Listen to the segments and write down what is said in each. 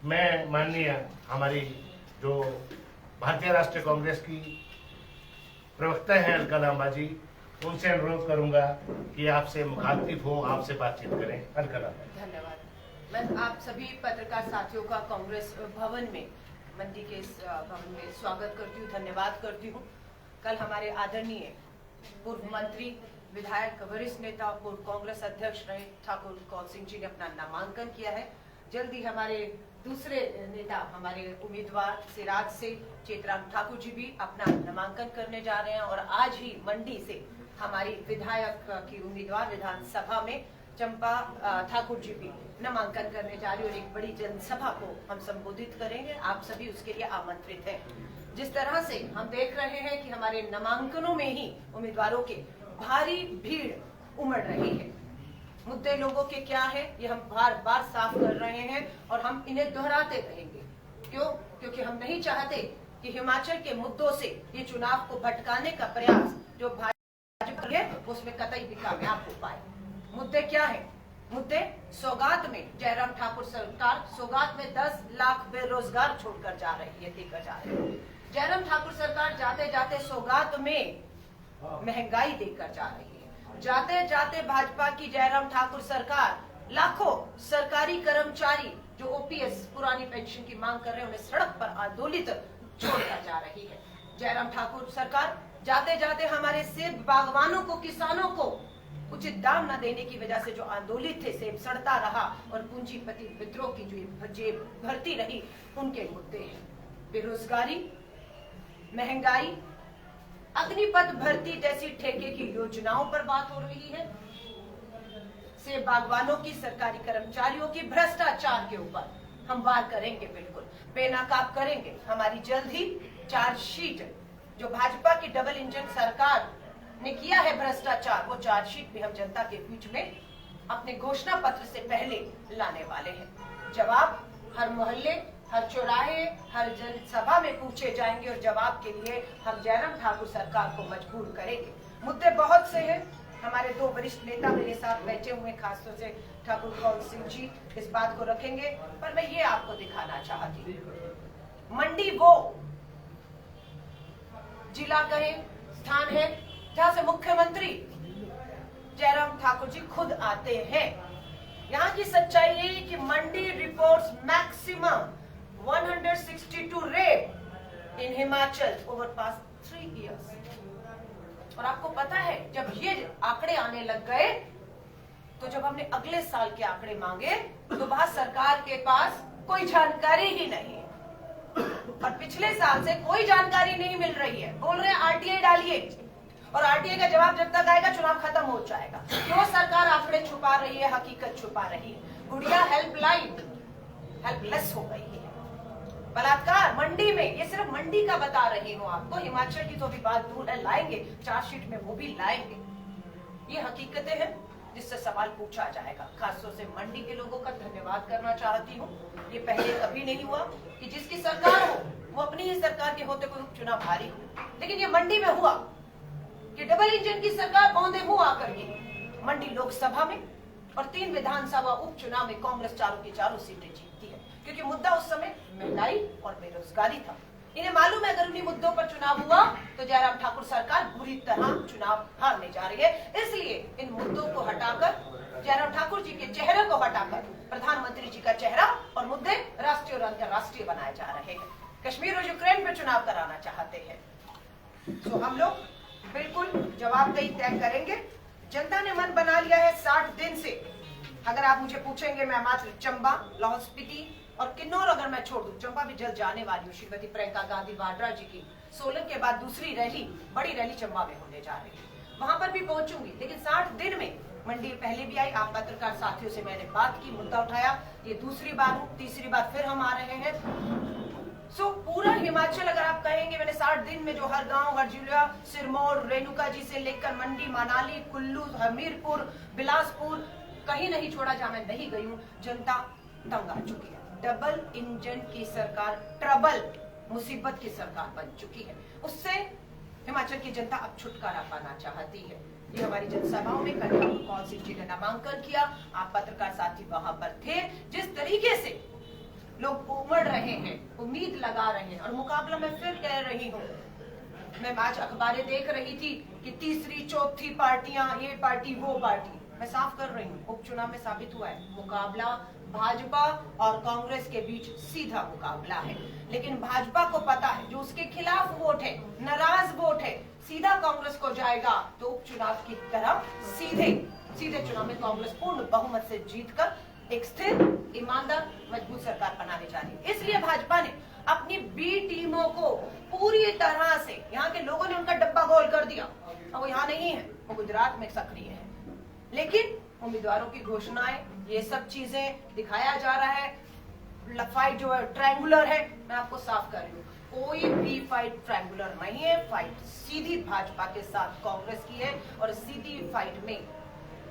मैं माननीय हमारी जो भारतीय राष्ट्रीय कांग्रेस की प्रवक्ता हैं अलका लांबा जी, उनसे अनुरोध करूंगा कि आपसे मुखातिब हो, आपसे बातचीत करें। अलका लांबा। धन्यवाद। मैं आप सभी पत्रकार साथियों का कांग्रेस भवन में, मंडी के इस भवन में स्वागत करती हूँ, धन्यवाद करती हूँ। कल हमारे आदरणीय पूर्व मंत्री, विधायक, वरिष्ठ नेता, पूर्व कांग्रेस अध्यक्ष रहे ठाकुर कौल सिंह जी ने अपना नामांकन किया है। जल्दी हमारे दूसरे नेता, हमारे उम्मीदवार सिराज से चेतराम ठाकुर जी भी अपना नामांकन करने जा रहे हैं और आज ही मंडी से हमारी विधायक की उम्मीदवार विधानसभा में चंपा ठाकुर जी भी नामांकन करने जा रही और एक बड़ी जनसभा को हम संबोधित करेंगे। आप सभी उसके लिए आमंत्रित हैं। जिस तरह से हम देख रहे हैं कि हमारे नामांकनों में ही उम्मीदवारों के भारी भीड़ उमड़ रही है। मुद्दे लोगों के क्या है ये हम बार बार साफ कर रहे हैं और हम इन्हें दोहराते रहेंगे। क्यों? क्योंकि हम नहीं चाहते कि हिमाचल के मुद्दों से ये चुनाव को भटकाने का प्रयास जो भाजपा है उसमें कतई भी कामयाब हो पाए। मुद्दे क्या है? मुद्दे सौगात में जयराम ठाकुर सरकार सौगात में 10 लाख बेरोजगार छोड़कर जा रही है, देकर जा रही है। जयराम ठाकुर सरकार जाते जाते सौगात में महंगाई देकर जा रही है। जाते जाते भाजपा की जयराम ठाकुर सरकार लाखों सरकारी कर्मचारी जो ओपीएस पुरानी पेंशन की मांग कर रहे हैं उन्हें सड़क पर आंदोलित छोड़कर जा रही है। जयराम ठाकुर सरकार जाते जाते हमारे सेब बागवानों को, किसानों को उचित दाम न देने की वजह से जो आंदोलित थे, सेब सड़ता रहा और पूंजीपति विद्रोह की जो जेब भरती रही, उनके मुद्दे हैं। बेरोजगारी, महंगाई, अग्निपथ भर्ती जैसी ठेके की योजनाओं पर बात हो रही है। सेब बागवानों की, सरकारी कर्मचारियों की, भ्रष्टाचार के ऊपर हम बात करेंगे, बिल्कुल बेनकाब करेंगे। हमारी जल्द ही चार्जशीट जो भाजपा की डबल इंजन सरकार ने किया है भ्रष्टाचार, वो चार्जशीट भी हम जनता के बीच में अपने घोषणा पत्र से पहले लाने वाले हैं। जवाब हर मोहल्ले, हर चौराहे, हर जनसभा में पूछे जाएंगे और जवाब के लिए हम जयराम ठाकुर सरकार को मजबूर करेंगे। मुद्दे बहुत से हैं। हमारे दो वरिष्ठ नेता मेरे साथ बैठे हुए, खासतौर से ठाकुर कौल सिंह जी इस बात को रखेंगे, पर मैं ये आपको दिखाना चाहती हूँ। मंडी वो जिला कहे, स्थान है जहाँ से मुख्यमंत्री जयराम ठाकुर जी खुद आते हैं। यहाँ की सच्चाई ये कि Mandi reports maximum 162 rape in Himachal over past 3 years. और आपको पता है जब ये आंकड़े आने लग गए तो जब हमने अगले साल के आंकड़े मांगे तो वहां सरकार के पास कोई जानकारी ही नहीं है और पिछले साल से कोई जानकारी नहीं मिल रही है। बोल रहे हैं आरटीआई डालिए और आरटीआई का जवाब जब तक आएगा चुनाव खत्म हो जाएगा। क्यों सरकार आंकड़े छुपा रही है, हकीकत छुपा रही है? गुड़िया हेल्पलाइन हेल्पलेस हो गई है। बलात्कार मंडी में, ये सिर्फ मंडी का बता रही हूँ आपको, हिमाचल की तो भी बात दूर है, लाएंगे चार्जशीट में, वो भी लाएंगे। ये हकीकतें हैं जिससे सवाल पूछा जाएगा। खासतौर से मंडी के लोगों का धन्यवाद करना चाहती हूँ। ये पहले कभी नहीं हुआ कि जिसकी सरकार हो वो अपनी ही सरकार के होते कोई उपचुनाव हारी हो, लेकिन ये मंडी में हुआ कि डबल इंजन की सरकार बौंदे मुंह आकर के मंडी लोकसभा में और 3 विधानसभा उपचुनाव में कांग्रेस चारों की चारों सीटें जीतती है, क्योंकि मुद्दा उस समय महंगाई और बेरोजगारी था। इन्हें मालूम है अगर उन्हीं मुद्दों पर चुनाव हुआ तो जयराम ठाकुर सरकार बुरी तरह चुनाव हारने जा रही है। इसलिए इन मुद्दों को हटाकर, जयराम ठाकुर जी के चेहरे को हटाकर प्रधानमंत्री जी का चेहरा और मुद्दे राष्ट्रीय और अंतर्राष्ट्रीय बनाए जा रहे हैं। कश्मीर और यूक्रेन पर चुनाव कराना चाहते हैं तो हम लोग बिल्कुल जवाबदेही तय करेंगे। जनता ने मन बना लिया है 60 दिन से। अगर आप मुझे पूछेंगे, मैं मात्र चंबा, लाहौल स्पीति और किन्नौर अगर मैं छोड़ दूं, चंबा भी जल्द जाने वाली हूँ, श्रीमती प्रियंका गांधी वाड्रा जी की सोलन के बाद दूसरी रैली, बड़ी रैली चंबा में होने जा रही है, वहां पर भी पहुंचूंगी। लेकिन 60 दिन में मंडी पहले भी आई, आप पत्रकार साथियों से मैंने बात की, मुद्दा उठाया, ये दूसरी बार हूँ, तीसरी बार फिर हम आ रहे हैं। पूरा हिमाचल अगर आप कहेंगे, मैंने 60 दिन में जो हर गांव, हर जिला, सिरमौर, रेणुका जी से लेकर मंडी, मनाली, कुल्लू, हमीरपुर, बिलासपुर, कहीं नहीं छोड़ा जहां मैं नहीं गई हूँ। जनता तंग आ चुकी है। डबल इंजन की सरकार ट्रबल, मुसीबत की सरकार बन चुकी है। उससे हिमाचल की जनता अब छुटकारा पाना चाहती है। ये हमारी जनसभाओं में कल ठाकुर कौल सिंह जी ने नामांकन किया, आप पत्रकार साथी वहां पर थे। जिस तरीके से लोग उमड़ रहे हैं, उम्मीद लगा रहे हैं। और मुकाबला मैं फिर कह रही हूँ, मैं आज अखबारें देख रही थी कि तीसरी चौथी पार्टियां, ये पार्टी वो पार्टी। मैं साफ कर रही हूँ, उपचुनाव में साबित हुआ है मुकाबला भाजपा और कांग्रेस के बीच सीधा मुकाबला है। लेकिन भाजपा को पता है जो उसके खिलाफ वोट है, नाराज वोट है, सीधा कांग्रेस को जाएगा तो उपचुनाव की तरफ सीधे चुनाव में कांग्रेस पूर्ण बहुमत से जीतकर एक स्थिर, ईमानदार, मजबूत सरकार बनाने जा रही है। इसलिए भाजपा ने अपनी बी टीमों को पूरी तरह से, यहाँ के लोगों ने उनका डब्बा गोल कर दिया। वो यहाँ नहीं है, वो गुजरात में सक्रिय है। लेकिन उम्मीदवारों की घोषणाएं, ये सब चीजें दिखाया जा रहा है। फाइट जो है ट्रायंगुलर है, मैं आपको साफ कर रही हूँ, कोई भी फाइट ट्रायंगुलर नहीं है। फाइट सीधी भाजपा के साथ कांग्रेस की है और सीधी फाइट में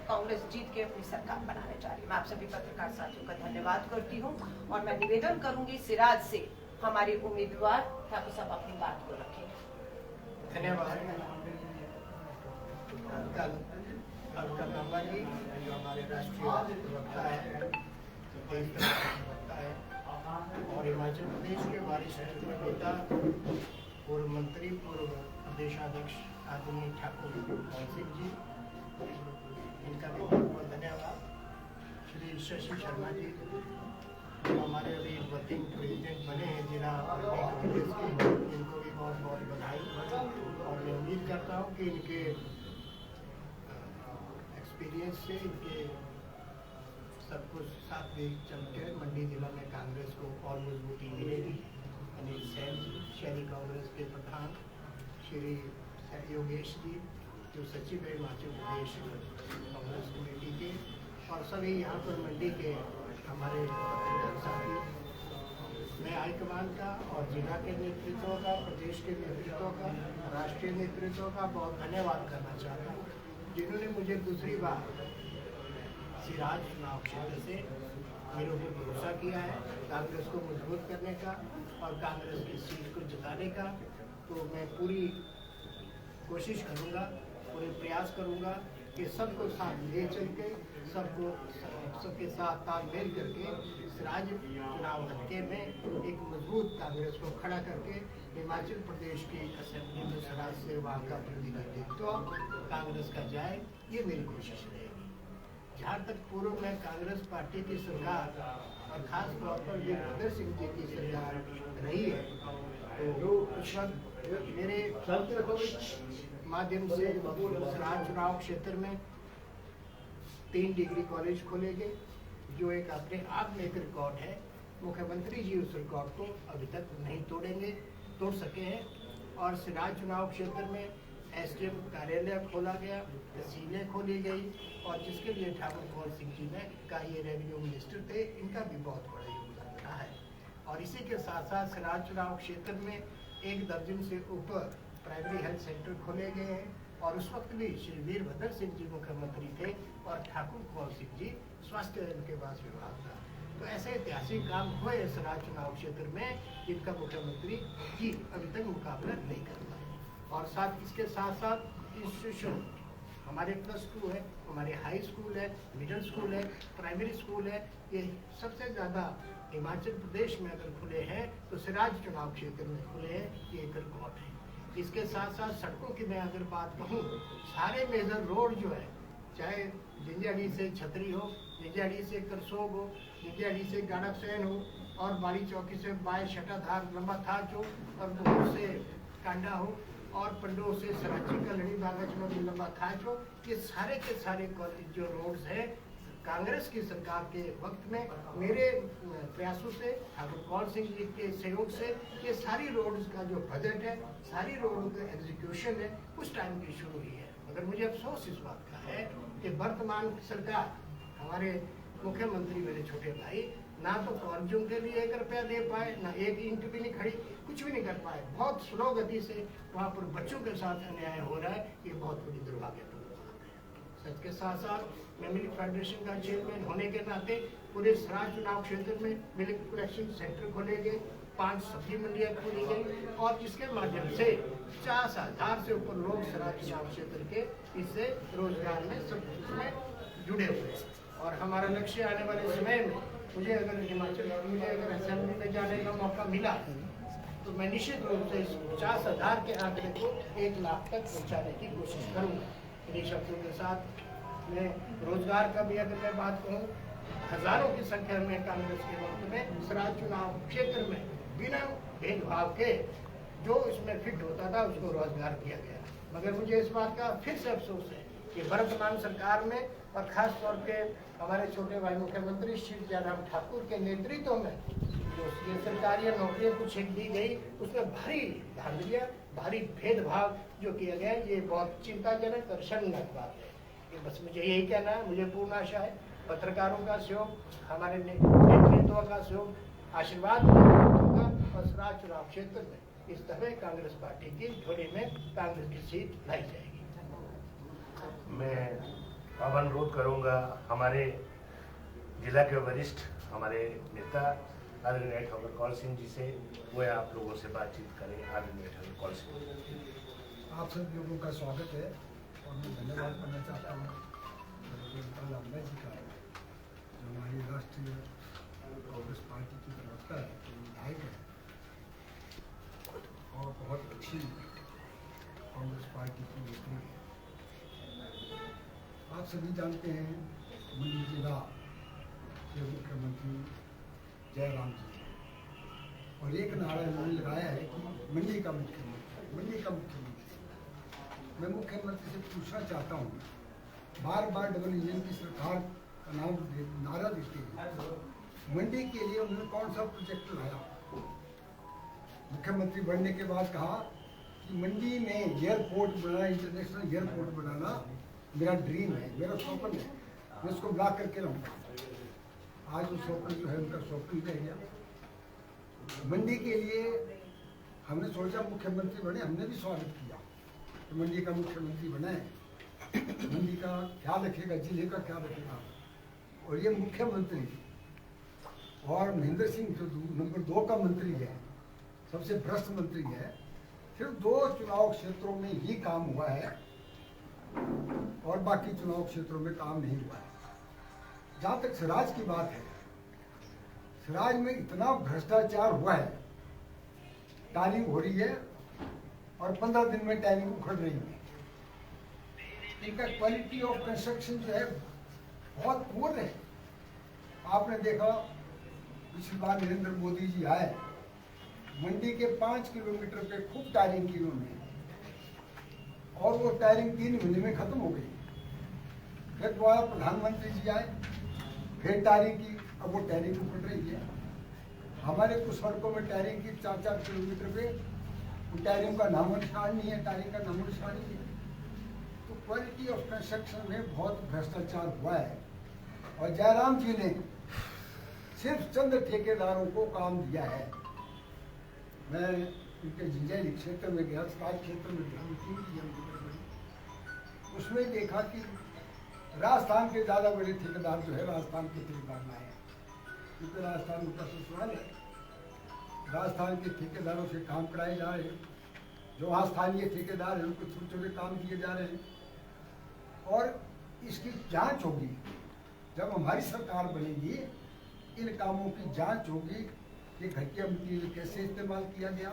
कांग्रेस जीत के अपनी सरकार बनाने जा रही है। मैं आप सभी पत्रकार साथियों का धन्यवाद करती हूँ और मैं निवेदन करूंगी सिराज से, हमारे उम्मीदवार ठाकुर साहब अपनी बात को रखें। धन्यवाद। कल लांबा जी जो हमारे राष्ट्रीय प्रवक्ता है, देश का प्रवक्ता है और हिमाचल प्रदेश के वरिष्ठ नेता, पूर्व मंत्री, पूर्व प्रदेशाध्यक्ष आदरणीय ठाकुर कौल सिंह जी, इनका भी बहुत बहुत धन्यवाद। श्री शशि शर्मा जी जो हमारे अभी वर्किंग प्रेसिडेंट बने हैं जिला प्रदेश के, इनको भी बहुत बहुत बधाई। और मैं उम्मीद करता हूँ कि इनके एक्सपीरियंस से, इनके सब कुछ साथ भी चलकर मंडी जिला में कांग्रेस को और मजबूती मिलेगी। अनिल सैन जी, शहरी कांग्रेस के प्रधान, श्री योगेश जी जो सचिव है हिमाचल प्रदेश कांग्रेस कमेटी के, और सभी यहाँ पर मंडी के हमारे साथी, मैं हाईकमान का और जिला के नेतृत्व का, प्रदेश के नेतृत्व का, राष्ट्रीय नेतृत्व का बहुत धन्यवाद करना चाहता हूँ, जिन्होंने मुझे दूसरी बार सिराज चुनाव क्षेत्र से मेरे ऊपर भरोसा किया है कांग्रेस को मजबूत करने का और कांग्रेस की सीट को जिताने का। तो मैं पूरी कोशिश करूँगा, पूरे प्रयास करूँगा कि सबको साथ ले चल के, सबके साथ तालमेल करके सिराज चुनाव हल्के में एक मजबूत कांग्रेस को खड़ा करके हिमाचल प्रदेश की असेंबली में सिराज से वहाँ का प्रतिनिधित्व कांग्रेस का जाए, ये मेरी कोशिश रहेगी। जहाँ तक पूर्व में कांग्रेस पार्टी की सरकार और खास तौर पर वीरभद्र सिंह जी की सरकार रही है, तो उस वक्त मेरे माध्यम से सिराज चुनाव क्षेत्र में 3 डिग्री कॉलेज खोले गए, जो एक अपने आप में एक रिकॉर्ड है। मुख्यमंत्री जी उस रिकॉर्ड को अभी तक नहीं तोड़ सके हैं। और सिराज चुनाव क्षेत्र में एसडीएम कार्यालय खोला गया, तहसीलें खोली गई, और जिसके लिए ठाकुर कौल सिंह जी ने का ये रेवेन्यू मिनिस्टर थे, इनका भी बहुत बड़ा योगदान रहा है। और इसी के साथ साथ सिराज चुनाव क्षेत्र में 1 दर्जन से ऊपर प्राइमरी हेल्थ सेंटर खोले गए हैं, और उस वक्त भी श्री वीरभद्र सिंह जी मुख्यमंत्री थे और ठाकुर कौल सिंह जी स्वास्थ्य के पास विभाग था। तो ऐसे ऐतिहासिक काम हुए सिराज चुनाव क्षेत्र में, जिनका मुख्यमंत्री जी अभी तक मुकाबला नहीं कर पाए। और इसके साथ साथ इंस्टीट्यूशन हमारे +2 है, हमारे हाई स्कूल है, मिडिल स्कूल है, प्राइमरी स्कूल है, ये सबसे ज़्यादा हिमाचल प्रदेश में अगर खुले हैं तो सिराज चुनाव क्षेत्र में खुले हैं, ये एक रिकॉर्ड है। इसके साथ साथ सड़कों की मैं अगर बात कहूँ, सारे मेजर रोड जो है, चाहे जिंजाड़ी से छतरी हो, जिंजाड़ी से करसोग हो, जिंजाड़ी से गाड़कसैन हो, और बाड़ी चौकी से बाय शटाधार लंबा थाच हो, और मोहर से कांडा हो, और पंडो से सराची का लड़ी बागज में भी लंबा थाच हो, ये सारे के सारे जो रोड्स हैं कांग्रेस की सरकार के वक्त में मेरे प्रयासों से, ठाकुर कौल सिंह जी के सहयोग से, ये सारी रोड्स का जो बजट है, सारी रोड का एग्जीक्यूशन है, उस टाइम की शुरू हुई है। मगर मुझे अफसोस इस बात का है कि वर्तमान सरकार, हमारे मुख्यमंत्री मेरे छोटे भाई, ना तो कॉलेजों के लिए 1 रुपया दे पाए, ना 1 ईंट भी नहीं खड़ी, कुछ भी नहीं कर पाए। बहुत स्लो गति से वहाँ पर बच्चों के साथ अन्याय हो रहा है, ये बहुत बड़ी दुर्भाग्यपूर्ण बात है। सच के साथ साथ मैं मिल्क फेडरेशन का चेयरमैन होने के नाते पूरे सिराज चुनाव क्षेत्र में मिल्क प्रोडक्शन सेंटर खोले गए, 5 सब्जी मंडियाँ खोली गई, और जिसके माध्यम से 50,000 से ऊपर लोग सिराज चुनाव क्षेत्र के इससे रोजगार में सब में जुड़े हुए हैं। और हमारा लक्ष्य आने वाले समय में मुझे अगर हिमाचल और मुझे अगर असेंबली में जाने का मौका मिला तो मैं निश्चित रूप से इस 50,000 के आंकड़े को 1 लाख तक पहुंचाने की कोशिश करूंगा। इन्हीं शब्दों के साथ मैं रोजगार का भी अगर मैं बात कहूँ, हजारों की संख्या में कांग्रेस के वक्त में सराज चुनाव क्षेत्र में बिना भेदभाव के जो इसमें फिट होता था उसको रोजगार दिया गया। मगर मुझे इस बात का फिर से अफसोस है कि वर्तमान सरकार में और खास तौर पे हमारे छोटे भाई मुख्यमंत्री श्री जयराम ठाकुर के नेतृत्व में जो ये सरकारी नौकरियां कुछ एक दी गई, उसमें भारी धांधलियां, भारी भेदभाव जो किया गया, ये बहुत चिंताजनक और शर्मनाक बात है। ये बस मुझे यही कहना है। मुझे पूर्ण आशा है पत्रकारों का सहयोग, हमारे नेतृत्व का सहयोग, आशीर्वाद होगा और सराज चुनाव क्षेत्र में इस दफे कांग्रेस पार्टी की झोली में कांग्रेस की सीट लाई जाएगी। मैं अब अनुरोध करूंगा हमारे जिला के वरिष्ठ हमारे नेता आदरणीय ठाकुर कौल सिंह जी से, वो आप लोगों से बातचीत करें। आदरणीय ठाकुर कौल सिंह, आप सभी लोगों का स्वागत है और मैं धन्यवाद करना चाहता हूँ लांबा जी का, जो हमारी राष्ट्रीय कांग्रेस पार्टी की प्रवक्ता है, विधायक है और बहुत अच्छी कांग्रेस पार्टी की नेत्री है। आप सभी जानते हैं मंडी जिला के मुख्यमंत्री जयराम जी, और एक नारा इन्होंने लगाया है कि मंडी का मुख्यमंत्री, मंडी का मुख्यमंत्री। मैं मुख्यमंत्री से पूछना चाहता हूँ, बार बार डबल इंजन की सरकार का नारा देते हैं, मंडी के लिए उन्होंने कौन सा प्रोजेक्ट लाया? मुख्यमंत्री बनने के बाद कहा कि मंडी में एयरपोर्ट बनाना, इंटरनेशनल एयरपोर्ट बनाना मेरा ड्रीम है, मेरा स्वप्न है, मैं उसको ब्लॉक करके रहूँगा। आज वो स्वप्न जो है उनका स्वप्न रह गया। मंडी के लिए हमने सोचा मुख्यमंत्री बने, हमने भी स्वागत किया तो मंडी का मुख्यमंत्री बना है, मंडी का ख्याल रखेगा, जिले का ख्याल रखेगा। और ये मुख्यमंत्री और महेंद्र सिंह जो नंबर 2 का मंत्री है, सबसे भ्रष्ट मंत्री है, सिर्फ 2 चुनाव क्षेत्रों में ही काम हुआ है और बाकी चुनाव क्षेत्रों में काम नहीं हुआ है। जहाँ तक सिराज की बात है, सिराज में इतना भ्रष्टाचार हुआ है, टालिंग हो रही है और 15 दिन में टालिंग उखड़ रही है। इनका क्वालिटी ऑफ कंस्ट्रक्शन जो है बहुत पूर्ण है। आपने देखा पिछली बार नरेंद्र मोदी जी आए, मंडी के 5 किलोमीटर पे खूब टायरिंग की उन्होंने, और वो टायरिंग 3 महीने में खत्म हो गई। फिर दोबारा प्रधानमंत्री जी आए, फिर टायरिंग की, अब वो टायरिंग उखड़ रही है। हमारे कुछ सड़कों में टायरिंग की 4-4 किलोमीटर पे टायरिंग का नामो निशान नहीं है, टायरिंग का नामो निशान नहीं है। तो क्वालिटी ऑफ कंस्ट्रक्शन में बहुत भ्रष्टाचार हुआ है और जयराम जी ने सिर्फ चंद ठेकेदारों को काम दिया है। मैं उनके जिंजैली क्षेत्र में गया, सराज क्षेत्र में गया, उसमें देखा कि राजस्थान के ज़्यादा बड़े ठेकेदार जो है राजस्थान के ठेकेदार लाए हैं, क्योंकि राजस्थान उनका ससुराल है। राजस्थान के ठेकेदारों से काम कराए जा रहे हैं, जो वहाँ स्थानीय ठेकेदार हैं उनको छोटे छोटे काम दिए जा रहे हैं। और इसकी जांच होगी, जब हमारी सरकार बनेगी, इन कामों की जांच होगी कि घटिया मटीरियल कैसे इस्तेमाल किया गया,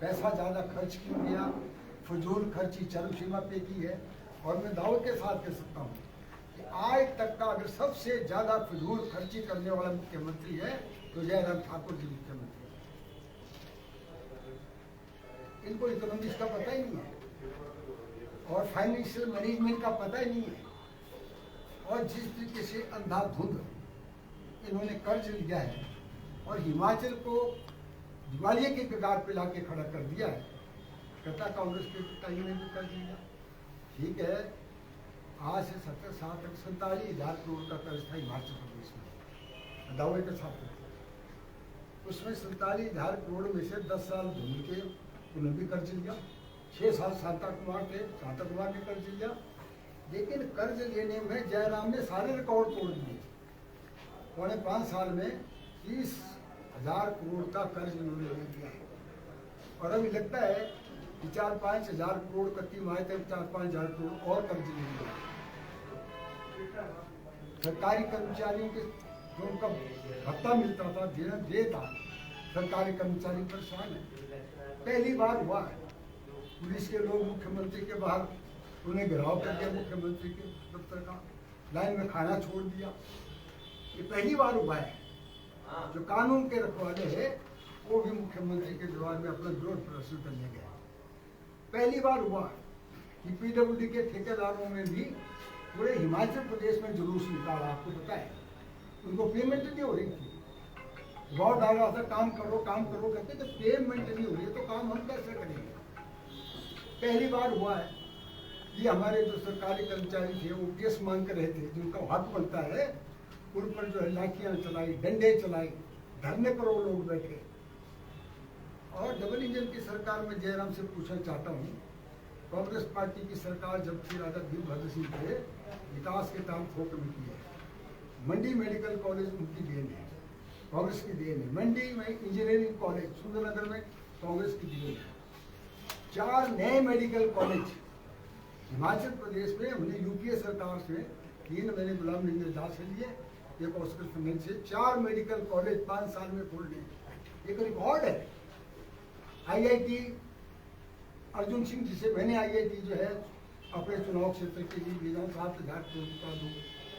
पैसा ज़्यादा खर्च क्यों गया, फजूल खर्ची चरम सीमा पे की है। और मैं दावे के साथ कह सकता हूँ कि आज तक का अगर सबसे ज़्यादा फजूल खर्ची करने वाला मुख्यमंत्री है तो जयराम ठाकुर जी मुख्यमंत्री है। इनको इकोनॉमिक्स का पता ही नहीं है और फाइनेंशियल मैनेजमेंट का पता ही नहीं है। और जिस तरीके से अंधाधुंध इन्होंने कर्ज लिया है और हिमाचल को दिवालिये के कगार पे लाके खड़ा कर दिया है। कहता कांग्रेस के टाइम में भी कर्ज लिया, ठीक है, आज से 47,000 करोड़ का कर्ज था हिमाचल प्रदेश में, दावे के साथ। उसमें 47,000 करोड़ में से 10 साल धोनी के उन्होंने भी कर्ज लिया, 6 साल शांता कुमार के कर्ज लिया। लेकिन कर्ज लेने में जयराम ने सारे रिकॉर्ड तोड़ दिए। 5.5 साल में 30,000 करोड़ का कर्ज इन्होंने ले लिया और अभी लगता है कि 4-5 हजार करोड़ का तिमाही तक 4-5 हजार करोड़ और कर्ज ले लिया। सरकारी कर्मचारियों के जो उनका भत्ता मिलता था दे था, सरकारी कर्मचारी परेशान है। पहली बार हुआ है पुलिस के लोग मुख्यमंत्री के बाहर उन्हें घेराव कर दिया, मुख्यमंत्री के दफ्तर का, लाइन में खाना छोड़ दिया। ये पहली बार हुआ है। जो कानून के रखवाले है वो भी मुख्यमंत्री के जवाब में अपना विरोध प्रदर्शन करने गए। पहली बार हुआ कि पीडब्ल्यूडी के ठेकेदारों में भी पूरे हिमाचल प्रदेश में जुलूस निकाला। आपको पता है उनको पेमेंट नहीं हो रही थी, बहुत डाल रहा था काम करो कहते तो पेमेंट नहीं हो रही है तो काम हम कैसे करेंगे। पहली बार हुआ है कि हमारे जो सरकारी कर्मचारी थे वो केस मांग कर रहे थे, जिनका हक बनता है, उन पर जो है लाठियां चलाई, डंडे चलाई, धरने पर वो लोग बैठे। और डबल इंजन की सरकार में जयराम से पूछना चाहता हूँ, कांग्रेस पार्टी की सरकार जब थी राजा वीरभद्र सिंह थे, विकास के काम थोक में किए। मंडी मेडिकल कॉलेज उनकी देन है, कांग्रेस की देन है। मंडी में इंजीनियरिंग कॉलेज सुंदरनगर में कांग्रेस की देन है। 4 नए मेडिकल कॉलेज हिमाचल प्रदेश में हमने यूपीए सरकार से 3 महीने गुलाम नबी आजाद से लिए, एक ऑस्कर फंड से 4 मेडिकल कॉलेज 5 साल में खोल लिए। एक रिकॉर्ड है। आईआईटी अर्जुन सिंह जिसे मैंने आईआईटी जो है अपने चुनाव क्षेत्र के लिए भेजा, 7,000 करोड़ का दो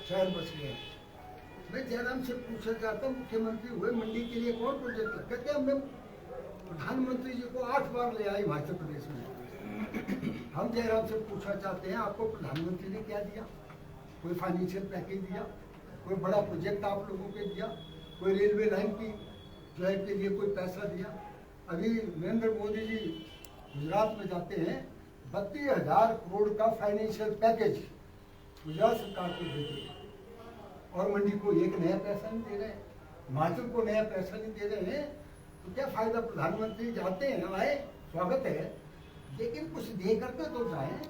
शहर बच गए। मैं जयराम से पूछना चाहता हूँ, मुख्यमंत्री हुए, मंडी के लिए कौन प्रोजेक्ट लगा? कहते हमने प्रधानमंत्री जी को 8 बार ले आए हिमाचल प्रदेश में। हम जयराम से पूछना चाहते हैं, आपको प्रधानमंत्री ने क्या दिया? कोई फाइनेंशियल पैकेज दिया? कोई बड़ा प्रोजेक्ट आप लोगों को दिया? कोई रेलवे लाइन की जो है के लिए कोई पैसा दिया? अभी नरेंद्र मोदी जी गुजरात में जाते हैं, 32,000 करोड़ का फाइनेंशियल पैकेज गुजरात सरकार को देते हैं और मंडी को एक नया पैसा नहीं दे रहे, हिमाचल को नया पैसा नहीं दे रहे हैं। तो क्या फायदा? प्रधानमंत्री जाते हैं, आए, स्वागत है, लेकिन कुछ दे करके तो जाए।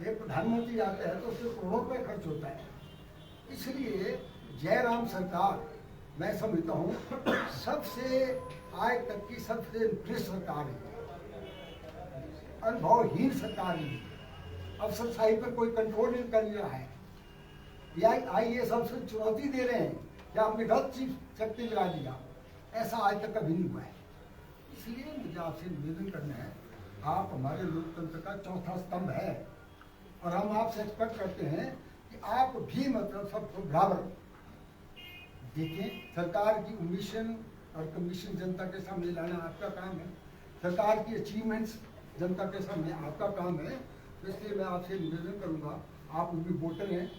ये प्रधानमंत्री जाते हैं तो उससे करोड़ों रुपये खर्च होता है। इसलिए जयराम सरकार मैं समझता हूँ सबसे आज तक की सबसे भ्रष्ट सरकार है, अनुभवहीन सरकार है। अफसरशाही पर कोई कंट्रोल नहीं कर रहा है। आईएएस अफसर चुनौती दे रहे हैं कि आपने गलत चीफ शक्ति लगा दिया, ऐसा आज तक कभी नहीं हुआ है। इसलिए मुझे आपसे निवेदन करना है, आप हमारे लोकतंत्र का चौथा स्तंभ है और हम आपसे एक्सपेक्ट करते हैं कि आप भी मतलब सबको बराबर देखें। सरकार की मिशन और कमीशन जनता के सामने लाना आपका काम है, सरकार की अचीवमेंट्स जनता के सामने आपका काम है। तो इसलिए मैं आपसे निवेदन करूंगा, आप भी वोटर हैं,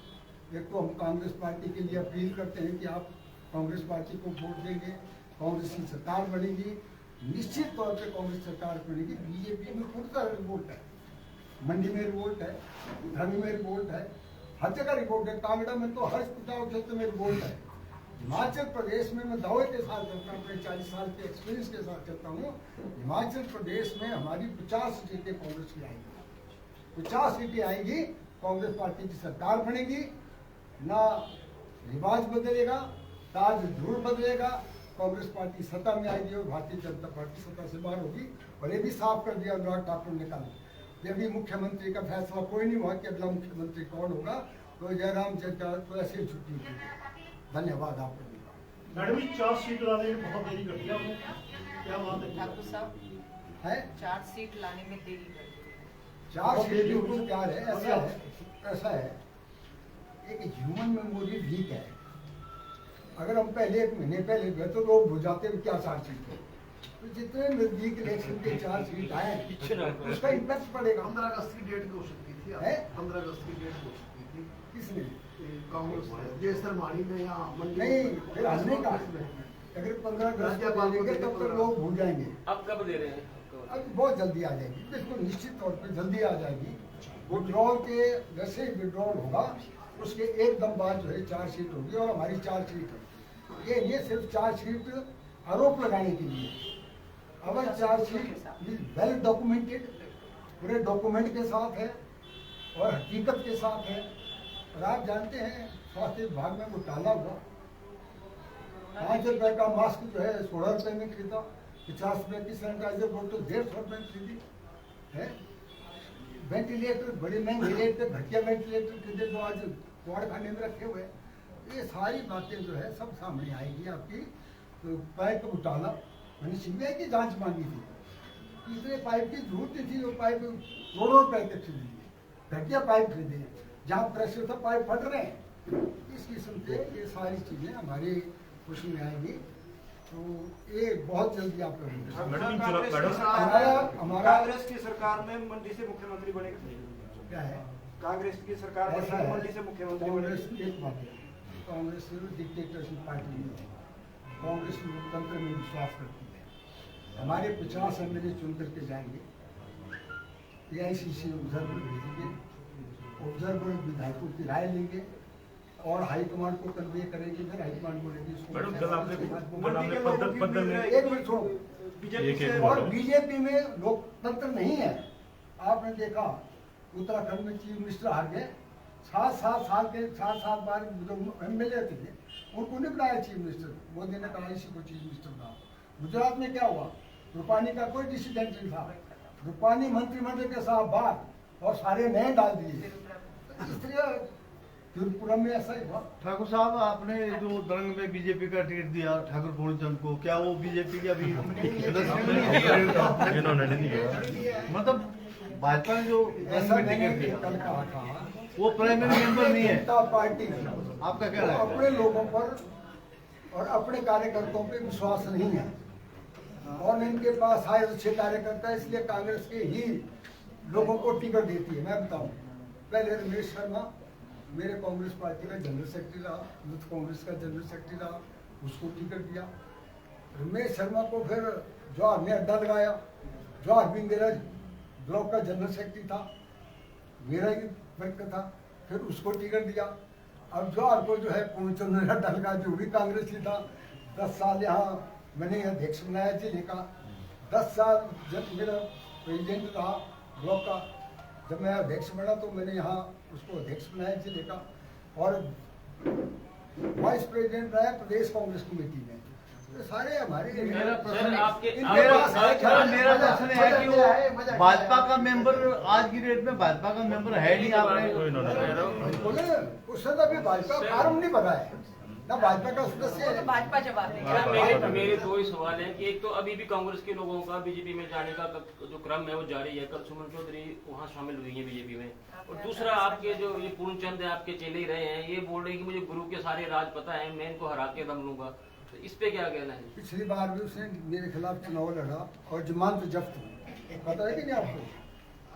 एक तो हम कांग्रेस पार्टी के लिए अपील करते हैं कि आप कांग्रेस पार्टी को वोट देंगे, कांग्रेस की सरकार बनेगी, निश्चित तौर पे कांग्रेस सरकार बनेगी। बीजेपी में पूरा रिवोल्ट है, मंडी में रिवोल्ट है, धर्मी में रिवोल्ट है, हर जगह रिवोल्ट है। कांगड़ा में तो हर चुनाव क्षेत्र में रिवोल्ट है। हिमाचल प्रदेश में मैं दावे के साथ चलता हूँ, अपने 40 साल के एक्सपीरियंस के साथ चलता हूँ, हिमाचल प्रदेश में हमारी 50 सीटें कांग्रेस की आएंगी, 50 सीटें आएंगी, कांग्रेस पार्टी की सरकार बनेगी। ना रिवाज बदलेगा, ताज ध्रुव बदलेगा, कांग्रेस पार्टी सत्ता में आएगी और भारतीय जनता पार्टी सत्ता से बाहर होगी। और ये भी साफ कर दिया अनुराग ठाकुर ने कल, जब भी मुख्यमंत्री का फैसला कोई नहीं हुआ कि अगला मुख्यमंत्री कौन होगा, तो जयराम सरकार तो ऐसे ही छुट्टी की। धन्यवाद आपको। मैडम जी 4 सीट लाने में बहुत देरी कर दिया, क्या बात है? ठाकुर साहब है 4 सीट लाने में देरी कर दी। 4 सीट बिल्कुल तैयार है। ऐसा है एक ह्यूमन मेमोरी वीक है। अगर हम पहले 1 महीने पहले गए तो लोग भूल जाते हैं क्या 4 सीट है। तो जितने नजदीक इलेक्शन के 4 सीट आए उसका इम्पैक्ट पड़ेगा। 15 अगस्त की डेट हो सकती थी, 15 अगस्त की डेट हो सकती थी। किसने? कांग्रेस जयसर मानी में या नहीं, फिर हमने कहा अगर 15 अगस्त को देंगे तब तक लोग भूल जाएंगे। अब कब दे रहे हैं? अब बहुत जल्दी आ जाएगी, बिल्कुल निश्चित तौर पे जल्दी आ जाएगी। विड्रॉल के जैसे ही विड्रॉल होगा उसके एकदम बाद जो है 4 सीट होगी और हमारी 4 सीट है। ये सिर्फ 4 सीट आरोप लगाने के लिए। अगर 4 सीट वेल डॉक्यूमेंटेड, पूरे डॉक्यूमेंट के साथ है और हकीकत के साथ है। और आप जानते हैं स्वास्थ्य विभाग में घोटाला हुआ, 5 रुपए का मास्क जो है 16 रुपए में खरीदा, 50 रुपए की सैनिटाइजर बोतल 150 रुपए में खरीदी है। वेंटिलेटर बड़े महंगे रेट पे घटिया वेंटिलेटर खरीदे जो आज वार्ड खाने में रखे हुए। ये सारी बातें जो है सब सामने आएगी आपकी। तो पाइप घोटाला, मैंने सीबीआई की जांच मांगी थी, इतने पाइप की जरूरत नहीं थी। वो पाइप करोड़ों रुपए के खरीद लिए, घटिया पाइप खरीदे, जहाँ प्रेशर था पाइप फट रहे हैं। इस किस्म से ये सारी चीजें हमारी उसमें आएंगी। तो ये बहुत जल्दी आप हमारा कांग्रेस की सरकार में मंडी से मुख्यमंत्री बनेगा। क्या है, कांग्रेस की सरकार ऐसा बनेगी, है, मंडी से मुख्यमंत्री कांग्रेस बनेगी। एक बात है, कांग्रेस डिक्टेटरशिप पार्टी नहीं है। कांग्रेस लोकतंत्र में विश्वास करती है। हमारे 50 एमएलए चुन करके जाएंगे, एआईसीसी ऑब्जर्वर भेजेंगे, ऑब्जर्वर विधायकों की राय लेंगे और हाईकमांड को कन्वे करेंगे, फिर हाईकमांड बोलेगी इसको। एक मिनट छोड़ो, और बीजेपी में लोकतंत्र नहीं है। आपने देखा उत्तराखंड में चीफ मिनिस्टर हार गए, 7 बार जो एमएलए थे उनको नहीं बनाया चीफ मिनिस्टर। मोदी ने कहा इसी को चीफ मिनिस्टर बनाओ। गुजरात में क्या हुआ, रूपानी का कोई डिसीडेंट नहीं था, रूपानी मंत्रिमंडल के साथ बात और सारे नए डाल दिए। इस तरह त्रिपुरा में ऐसा ही हुआ। ठाकुर साहब, आपने जो दरंग में बीजेपी का टिकट दिया ठाकुर पूर्णचंद को, क्या वो बीजेपी के अभी सदस्य नहीं है? मतलब भाजपा ने जो ऐसा मैंने कल कहा था, वो प्राइमरी मेंबर नहीं है। जनता पार्टी आपका क्या राय है? अपने लोगों पर और अपने कार्यकर्ताओं पे विश्वास नहीं है, और इनके पास आए अच्छे कार्यकर्ता, इसलिए कांग्रेस के ही लोगों को टिकट देती है। मैं बताऊं, पहले रमेश शर्मा मेरे कांग्रेस पार्टी का जनरल सेक्रेटरी रहा, यूथ कांग्रेस का जनरल सेक्रेटरी रहा, उसको टिकट दिया। रमेश शर्मा को फिर जवाहर ने अड्डा लगाया, जवाहर भी मेरा ब्लॉक का जनरल सेक्रेटरी था, मेरा ही वर्ग था, फिर उसको टिकट दिया। अब जवाहर को जो है पूर्णचंद ने अड्डा लगाया, जो भी कांग्रेस ही था। 10 साल यहाँ मैंने अध्यक्ष बनाया जिले का, 10 साल जब मेरा प्रेसिडेंट रहा ब्लॉक का, जब मैं अध्यक्ष बना तो मैंने यहाँ उसको अध्यक्ष बनाया जिले का, और वाइस प्रेसिडेंट रहा प्रदेश कांग्रेस कमेटी में। तो सारे हमारे मेरा प्रश्न है मजा कि वो भाजपा का मेंबर आज की डेट में भाजपा का मेंबर है नहीं। आपने बोले उसने तो अभी भाजपा फार्म नहीं भरा है, ना भाजपा का सदस्य तो है। भाजपा जवाब सर, देगी। मेरे दो ही सवाल हैं कि एक तो अभी भी कांग्रेस के लोगों का बीजेपी में जाने का जो क्रम है वो जारी है। कल सुमन चौधरी वहाँ शामिल हुई है बीजेपी में, और दूसरा आपके जो ये पूर्णचंद है आपके चेले ही रहे हैं, ये बोल रहे हैं कि मुझे गुरु के सारे राज पता है, मैं इनको हरा के दम लूंगा। तो इस पे क्या कहना है? पिछली बार भी उसने मेरे खिलाफ चुनाव लड़ा और जमानत जब्त हुई, पता है कि नहीं आपको?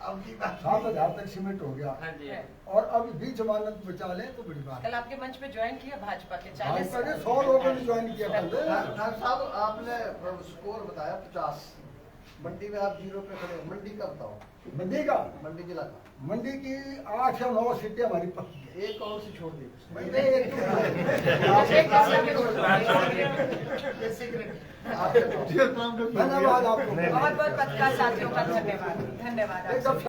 7,000 तक सीमेंट हो गया, हाँ जी। और अब भी जमानत बचा ले तो बड़ी बात कल है। आपके मंच पे ज्वाइन किया भाजपा के 40 भाजपा ने 100 लोगों ने ज्वाइन किया कल। ठाकुर साहब, आपने स्कोर बताया 50, मंडी में आप 0 पे खड़े हो। मंडी का बताओ, मंडी का, मंडी जिला का। मंडी की 8 या 9 सीटें हमारी पक्की है। एक और से छोड़ दी। मंडी एक धन्यवाद आपको। बहुत बहुत पत्रकार साथियों का धन्यवाद। एकदम